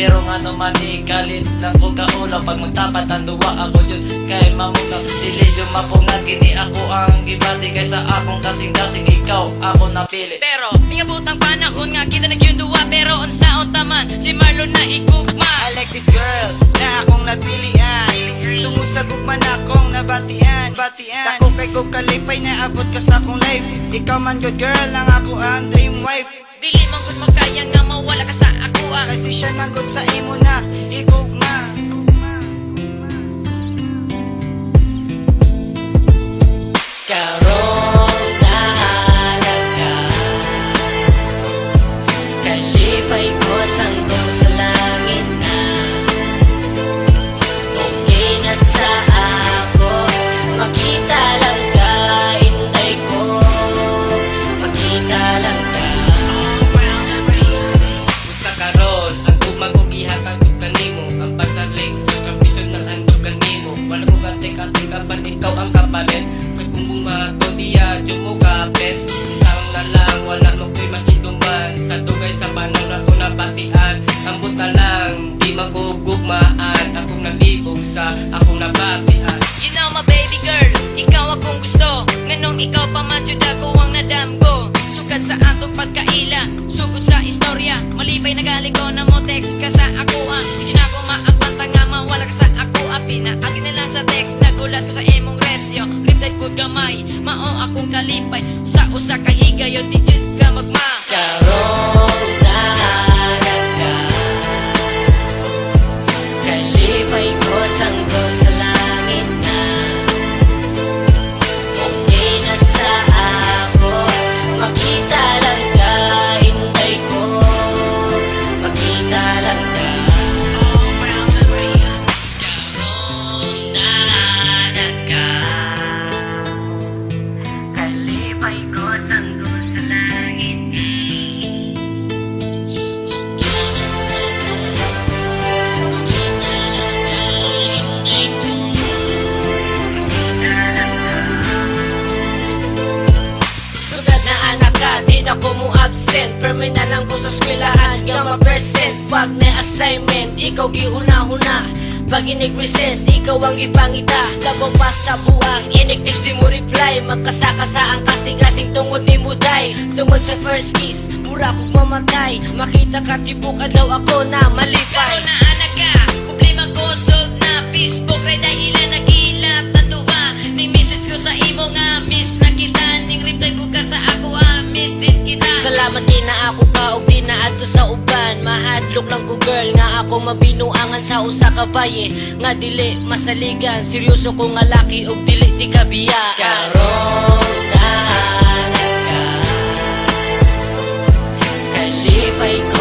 Pero nga naman galit lang ko kaulaw. Pag magtapat ang duwa ako yun kay mamukap. Dili yung mapungan kini ako ang gibati. Kaysa akong kasing-kasing ikaw ako napili. Pero ingabutang panahon nga kita nagyun duwa. Pero unsaon taman si Marlon na igugma. I like this girl na akong napilian. Tungod sa gugma na akong nabatian. Ako kay ko kalipay na abot ka sa akong life. Ikaw man good girl lang ako ang dream wife. Dili man gud makaya nga mawala ka sa ako ah. Kasi siya man good sa imo na igugma. Karong naalag ka, kalipay ko sanggol sa langit na. Okay na sa ako, makita lang ka, inday ko, makita lang ka. Gusto karon ang gugmang kong ihatag ko kanimo. Ang pasalig sa kapisyon ng andog kanimo. Wala ko ganti-ganti kapan ikaw ang kapalit. Sa kumbong mato diya mo kapit. Isang na lang wala mo ko'y makinduman. Sa tugay sa panang na ko napatian. Ambot na lang di magugugmaan. Akong nalibog sa akong nabatian. You know my baby girl, ikaw akong gusto. Nganong ikaw pa man jud ako ang nadamgo. Sugad sa atong pagkaila, sugod sa istorya. Malipay na galing ko na mo text ka sa ako ah. Hindi na ako maagbanta nga mawala ka sa ako ah. Pinaagi na lang sa text, nagulat ko sa imong resyo. Reply ko gamay, mao akong kalipay. Sa usa ka higayon, di jud ka magma. Karong naalag ka, kalipay ko sanggol sa langit na. Okay na sa ako, makita lang ka, inday ko, makita lang ka. Karong naalag ka, kalipay ko sanggol sa langit na. Okay na sa ako, makita lang ka, inday ko, makita lang ka. Sugad na anak ka, di na ko mo absent. Permanent lang ko sa eskwelahan, nga ma-present. Wag na assignment, ikaw gihuna-huna. Pag inig-recess, ikaw ang ipangita. Labang pa sa buwang, inig-text di mo reply. Magkasaka sa ang kasing-kasing tungod ni mo day. Tungod sa first kiss, mura kong mamatay. Makita ka, tibukan daw ako na malipay. Ikaw na anak ka, problema ko solve na. Facebook ray dahilan nag-ilap tatuwa. May message ko sa imo nga miss na kita. Ning reply ko ka sa ako ah, miss din kita. Salamat di na ako ka og di na adto sa uban. Mahadlok lang ko girl nga ako mabinuangan sa usa ka baye. Nga dili masaligan, seryoso ko nga laki og dili di kabiya. Karong naalag ka, kalipay ko